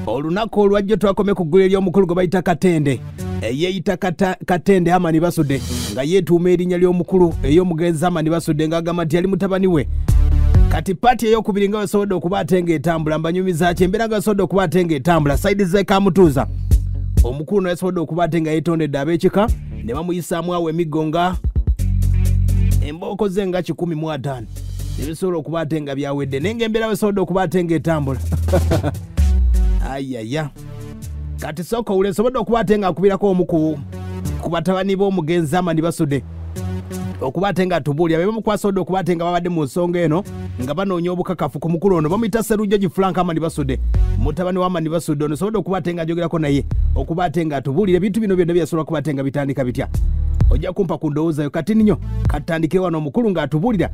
olunaku olwajjo twakome ku ggulu ery'omukulu gwe bayita Katende. Yeyitta Katende Amani Basudde nga yeetuuma erinnya ly'omukulu ey'omugenzi Amani Basudde ng'agamba nti yali mutabani we. Kati paati ey'okubiri nga wesobodde okuba ate ng'etambula mbanyumiza ki embeera nga wesobodde okuba ate ng'etambula sayidi z'ekamutuuza omukulu naye yasobodde okuba ate nga yeetondedde ab'ekika ne bamuyisaamu awo emiggo nga embooko ze nga 150 ebisobola okuba ate nga byawedde naye ng'embeera wesobodde okuba ate ng'etambula ayaya kati sooka owule sobodde okuba ate ng'akubirako omu ku batabani b'omugenzi Amani Basudde okuba ate nga tubuulira be bamukwasobodde okuba ate nga babadde mu nsonga eno nga banoonya obukakafu ku mukulu ono bamuyita Sserujjogi Frank Amani Basudde mutabani wa Amani Basudde ono sobodde okuba ate nga ajogerako naye okuba ate nga tubuulira ebintu bino byonna byasobola okuba ate nga bitandika bitya ojja kumpa ku ndowoozayo kati nnyo katandike wano omukulu ng'atubuulira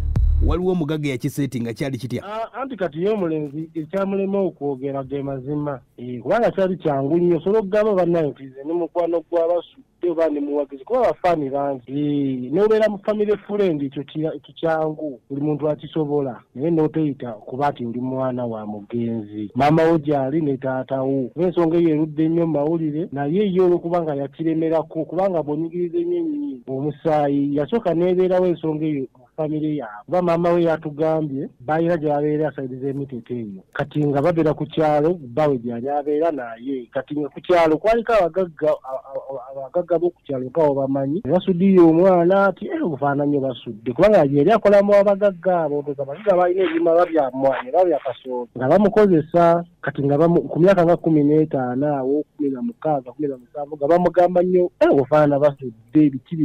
waliwo omugaga yakiseeti nga kyali kitya anti kati ye omulenzi ekyamulema okwogera ge mazima kubanga kyali kyangu nnyo osobola okugamba bannaye nti ze ne mukwano gw'Abasudde oba ne muwagizi kuba bafaani bangi n'obeera mu family friend ekyo kyangu buli muntu akisobola naye n'oteyita kuba ati ndi mwana wa mugenzi maama wo gyali ne taatawo n'ensonga eyo erudde nnyo mawulire naye ye olwokubanga yakiremerako kubanga bw'onyigiriza ennyo omusaayi yasooka n'ebeerawo ensonga eyo family yaabwe kuba maama we yatugambye balina gye babeera sayidi z'emitete eyo kati nga babeera ku kyalo bawe gyali abeera naye kati nga ku kyalo kwaliko abagagga b'oku kyalo nkawo bamanyi basuddiye omwana ati obufaananyi Basudde kubanga yeri akolamu abagagga abo abagagga balina ebimala byamwanyi era byakasoolo nga bamukozesa kati nga ku myaka nga 15 awo 16 17 nga bamugamba nnyo obufaanana Basudde biki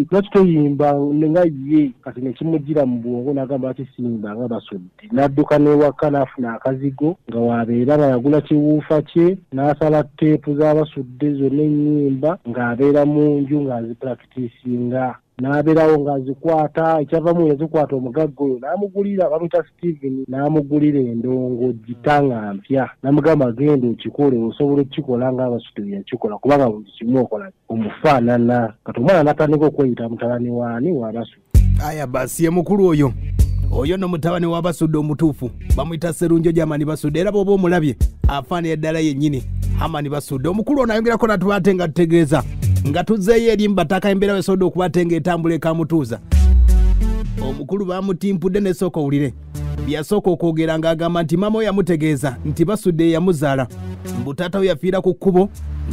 lwaki toyimba nga ye kati nekimugira mu bwongo n'agamba ati simba nga Basudde n'adduka n'ewaka n'afuna akazigo nga wabeera nga yagula kiwuufa kye n'asala teepu z'Abasudde zonna ennyimba ng'abeera mu nju ng'azipulakitisinga n'abeerawo ng'azikwata ekyavamu yazikwata omugagga oyo n'amugulira bamuyita Steven n'amugulira endongo gitanga mpya n'amugamba genda okikole osobola okukikola ng'Abasudde yakikola kubanga buli kimu okola omufaanana kati omwana n'atandika okweyita mutabani waani w'Abasudde aya basi ye mukulu oyo no mutabani wa Basudde omutuufu bamuyita Sserujjogi Amani Basudde era bw'oba omulabye afaanira ddala yennyini Amani Basudde omukulu ono ayongerako natuba ate nga tutegeeza nga tuzzeeyo eri mbataka embeera wesobodde okuba ate ng'etambula ekamutuuza omukulu bamutimpudde nesooka owulire byasooka okwogera ng'agamba nti maama we yamutegeeza nti Basudde yamuzaala mbu taata we yafiira ku kkubo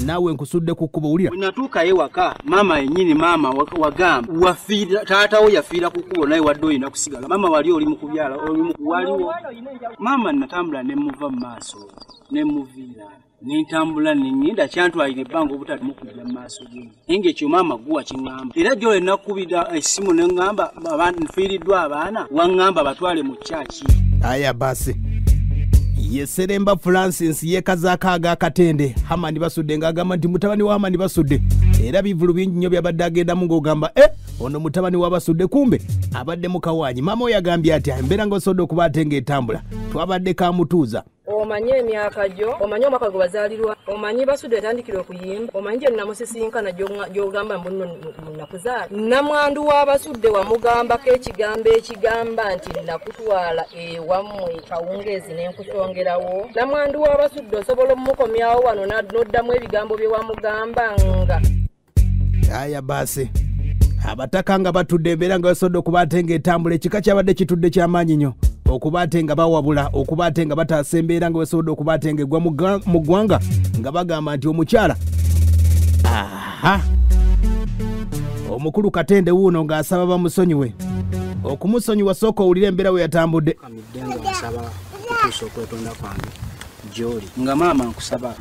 naawe nkusudde ku kkubo wulira natuuka ewaka maama yennyini maama wagamba wafiira taata we yafiira ku kkubo naye wadde olina kusigala maama wali oli mu kubyala waliwo maama natambula ne muva mu maaso ne muviira nentambula nengenda kyantwalira ebbanga obutali mukujja mu maaso ge naye ng'ekyo maama guwa kiŋŋamba era gyo enakubira essimu neŋŋamba nfiiriddwa abaana waŋŋamba batwale mu kyaki aya basi ye Seremba Francis ye kazaakaaga Katende Amani Basudde ng'agamba nti mutabani wa Amani Basudde era bivulu bingi nnyo byabadde agendamu ng'ogamba ono mutabani wa Basudde kumbe abadde mukawaanyi maama we yagambye ati embeera ng'osobodde okuba ate ng'etambula twabadde kamutuuza omanyi emyaka gyo omanyi omwaka gwe bazaalirwa omanyi Basudde yatandikira okuyimba omanyi gye namusisinkana gy'ogamba mbuno nakuzaala namwandu wa Basudde wamugambako ekigambo ekigamba nti nakutwala ewammwe kawungeezi n'enkusongerawo namwandu wa Basudde osobola omumukomyawo wano n'oddamu ebigambo bye wamugamba nga aya basi abataka nga batudde embeera nga basobodde okuba ate ng'etambula ekika kyabadde kitudde ky'amaanyi nnyo okuba ate nga bawabula okuba ate nga bataasa embeera nga basobodde okuba ate nga egwa mu ggwanga nga bagamba nti omukyala omukulu Katende wuuno ng'asaba bamusonyiwe okumusonyiwa sooka owulira embeera we yatambudde nsaba okutuusa okwetonda kwange gy'oli nga maama nkusaba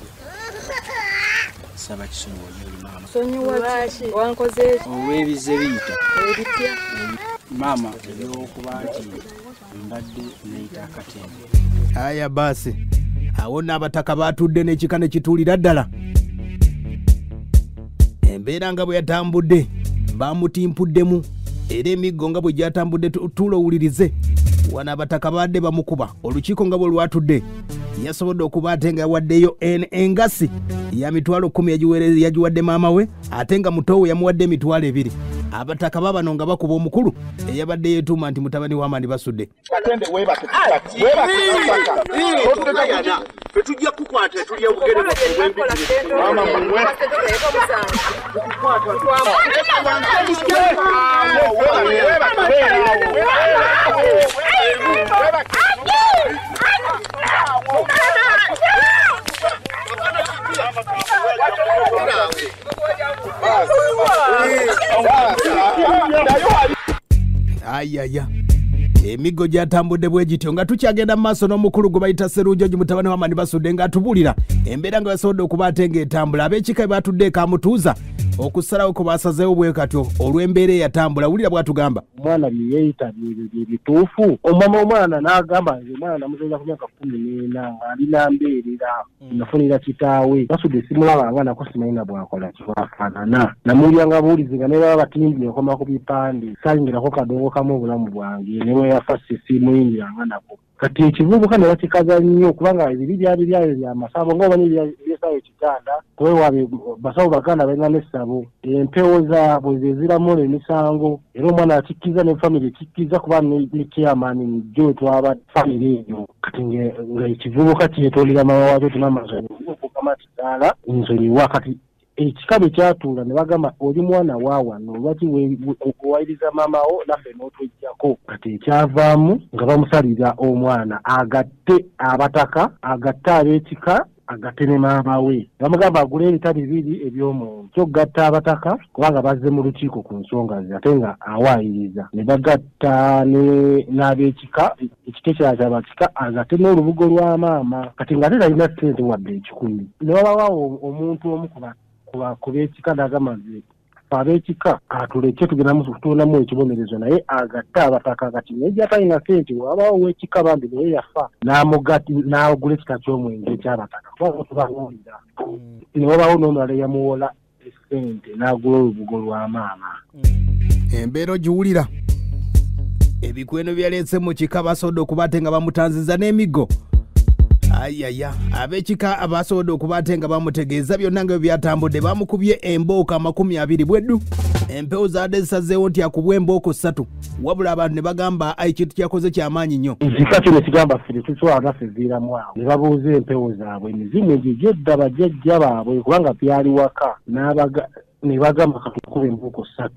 saba kisonyiwa gy'oli maama sonyiwaki wankoze olw'ebize biyita ebipya maama ebyokuba nti mbadde neyita Katende aya basi awo n'abataka batudde n'ekika ne kituulira ddala embeera nga bwe yatambudde bamutimpuddemu era emiggo nga bwe gyatambudde tuula owulirize wano abataka badde bamukuba olukiiko nga bwe lwatudde yasobodde okuba ate nga yawaddeyo engasi ya mitwalo 10 yagiwadde maama we ate nga muto we yamuwadde emitwalo 2 abataka babano nga bakuba omukulu eyabadde yeetuuma nti mutabani w'amaani Basudde. Tetujja kukwata tulya bugere ayaya emigo gyatambudde bwe gityo nga tukyagenda mu maaso n'omukulu gwe bayita Sserujjogi mutabani w'amaani Basudde ng'atubuulira embeera nga basobodde okuba ate ng'etambula ab'ekika bwe batudde ekamutuuza okusalawo ko basazeewo bwe katyo olw'embeera eyatambula. Wulira bw'atugamba omwana bye yeeyita bye bituufu. omama omwana n'agamba nze omwana namuzaala ku myaka 14 ng'alina mbeerera nafunira kitaawe Basudde simulabanga nako simanyina bwakola kifaanana namuwulyanga buwulizi nga ne baba batimbye okoma ku bipande sayingirako kadongo kamu obulamu bwange ne bwe yafa simuyingiranga nako. Kati ekivubuka ne bakikaza nnyo kubanga ebiri byabiryayo byamasabo ng'omanyi byesawo ekitanda kwewabe basawo baganda balina n'essabo empewo zaabwe zeziramu emisango era omwana akikkiza ne famire ekikkiza kuba ne kyamaani nijjo twaba famire eyo. Kati nga ekivubuka kyetolera mama waakyo tunamazonyi okugamba kizaala nsonyiwa. Kati ekika bwe kyatuula ne bagamba oli mwana waawano lwaki okuwayiriza maamawo naffe n'otwejjako. Kati ekyavaamu nga bamusalira omwana agatte abataka agatte ab'ekika agatte ne maama we bamugamba agule ebita 2 eby'omuntu ky'ogatta abataka kubanga bazze mu lukiiko ku nsonga ze ate nga awaayiriza ne bagatta n'ab'ekika ekite ky'abakika agatte n'olubugo lwa maama. Kati nga ate talina ssente wadde 10 ne babawawo omuntu omu ku b'ekika n'agamba nti ab'ekika atuleke tugenda kutuunamu ekibonerezo naye agatta abataka. Kati naye gyatalina ssente wabawo ow'ekika bambi naye yafa n'agula ekika ky'omwenge ekyabataka kubanga tubabuulira ne wabawo n'omulala yamuwola essente n'agula olubugo lwa maama. embeera ogiwulira ebikweno byaleese mu kika basobodde okuba ate nga bamutanziza n'emiggo. ayaya ab'ekika abasobodde okuba ate nga bamutegeeza byonna nga byatambudde bamukubye embooka 20 bweddu. empewo zaadde zisazeewo nti akubwa embooko 3 wabula abantu ne bagamba ekintu kyakoze kyamaanyi nnyo. ekika kino kigamba ffe tetusobola naffe viiramu awo ne babuuza empewo zaabwe emizimu egyo gyedda bajjajja baabwe kubanga byali waka ne bagamba katukuba embooko 3.